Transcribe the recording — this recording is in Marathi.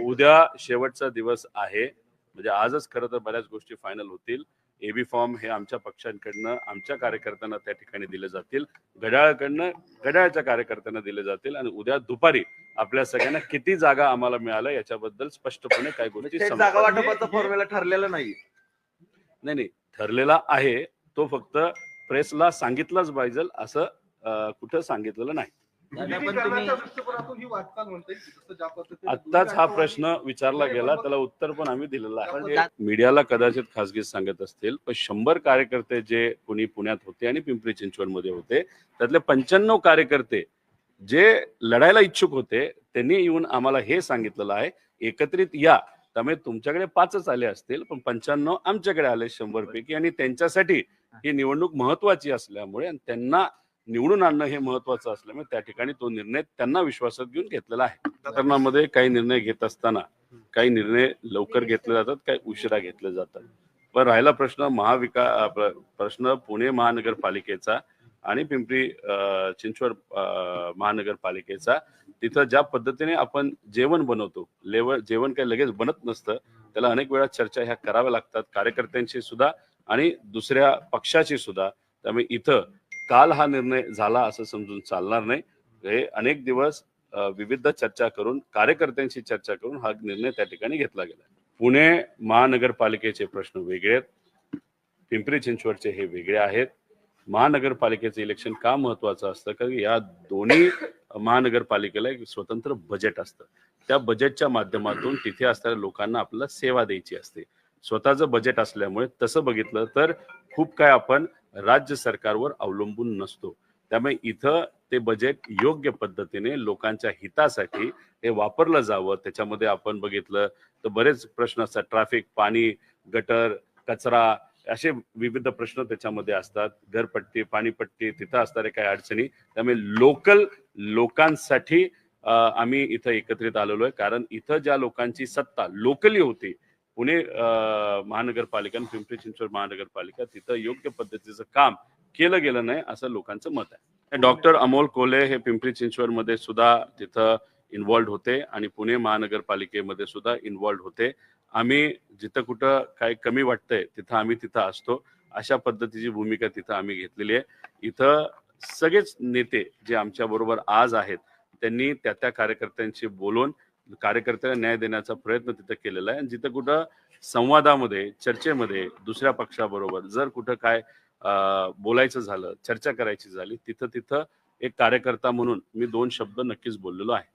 उद्या शेवटचा दिवस आहे. म्हणजे आजच खरं तर बऱ्याच गोष्टी फायनल होतील. एबी फॉर्म हे आमच्या पक्षांकडनं आमच्या कार्यकर्त्यांना त्या ठिकाणी दिले जातील, घड्याळकडनं घड्याळच्या कार्यकर्त्यांना दिले जातील आणि उद्या दुपारी आपल्या सगळ्यांना किती जागा आम्हाला मिळाल्या याच्याबद्दल स्पष्टपणे काही गोष्टी जागा वाटपाचा फॉर्म्युला ठरलेला नाही. नाही ठरलेला आहे, तो फक्त प्रेसला सांगितलंच पाहिजे असं कुठं सांगितलेलं नाही. आत्ताच हा प्रश्न विचारला गेला, त्याला उत्तर पण आम्ही दिलेलं आहे. मीडियाला कदाचित खासगी सांगत असतील, पण 100 कार्यकर्ते जे कोणी पुण्यात होते आणि पिंपरी चिंचवड मध्ये होते त्यातले 95 कार्यकर्ते जे लढायला इच्छुक होते त्यांनी येऊन आम्हाला हे सांगितलेलं आहे एकत्रित या. त्यामुळे तुमच्याकडे 5च आले असतील, पण 95 आमच्याकडे आले 100 पैकी, आणि त्यांच्यासाठी ही निवडणूक महत्वाची असल्यामुळे आणि त्यांना निवडून आणणं हे महत्वाचं असल्यामुळे त्या ठिकाणी तो निर्णय त्यांना विश्वासात घेऊन घेतलेला आहे. राजकारणामध्ये काही निर्णय घेत असताना काही निर्णय लवकर घेतले जातात, काही उशिरा घेतले जातात. पण राहिला प्रश्न पुणे महानगरपालिकेचा आणि पिंपरी चिंचवड महानगरपालिकेचा, तिथं ज्या पद्धतीने आपण जेवण बनवतो, जेवण काही लगेच बनत नसतं, त्याला अनेक वेळा चर्चा ह्या कराव्या लागतात, कार्यकर्त्यांची सुद्धा आणि दुसऱ्या पक्षाची सुद्धा. त्यामुळे इथं काल हा निर्णय झाला असं समजून चालणार नाही. हे अनेक दिवस विविध चर्चा करून, कार्यकर्त्यांशी चर्चा करून हा निर्णय त्या ठिकाणी घेतला गेला. पुणे महानगरपालिकेचे प्रश्न वेगळे आहेत, पिंपरी चिंचवडचे हे वेगळे आहेत. महानगरपालिकेचं इलेक्शन का महत्वाचं असतं, कारण या दोन्ही महानगरपालिकेला एक स्वतंत्र बजेट असतं. त्या बजेटच्या माध्यमातून तिथे असणाऱ्या लोकांना आपल्याला सेवा द्यायची असते. स्वतःचं बजेट असल्यामुळे तसं बघितलं तर खूप काय आपण राज्य सरकारवर अवलंबून नसतो. त्यामुळे इथं ते बजेट योग्य पद्धतीने लोकांच्या हितासाठी हे वापरलं जावं. त्याच्यामध्ये आपण बघितलं तर बरेच प्रश्न असतात, ट्रॅफिक, पाणी, गटर, कचरा, असे विविध प्रश्न त्याच्यामध्ये असतात. घरपट्टी, पाणीपट्टी, तिथं असणारे काही अडचणी. त्यामुळे लोकांसाठी आम्ही इथं एकत्रित आलेलो आहे, कारण इथं ज्या लोकांची सत्ता लोकली होती, पुणे महानगरपालिका आणि पिंपरी चिंचवड महानगरपालिका, तिथं योग्य पद्धतीचं काम केलं गेलं नाही असं लोकांचं मत आहे. डॉक्टर अमोल कोल्हे हे पिंपरी चिंचवड मध्ये सुद्धा तिथं इन्व्हॉल्ड होते आणि पुणे महानगरपालिकेमध्ये सुद्धा इन्व्हॉल्ड होते. आम्ही जिथं कुठं काही कमी वाटतंय तिथं आम्ही तिथं असतो, अशा पद्धतीची भूमिका तिथं आम्ही घेतलेली आहे. इथं सगळेच नेते जे आमच्या बरोबर आज आहेत त्यांनी त्या कार्यकर्त्यांशी बोलून कार्यकर्त्यांना न्याय देण्याचा प्रयत्न तिथं केलेला आहे. आणि जिथं कुठं संवादामध्ये, चर्चेमध्ये दुसऱ्या पक्षाबरोबर जर कुठं काय बोलायचं झालं, चर्चा करायची झाली, तिथं एक कार्यकर्ता म्हणून मी 2 शब्द नक्कीच बोललेलो आहे.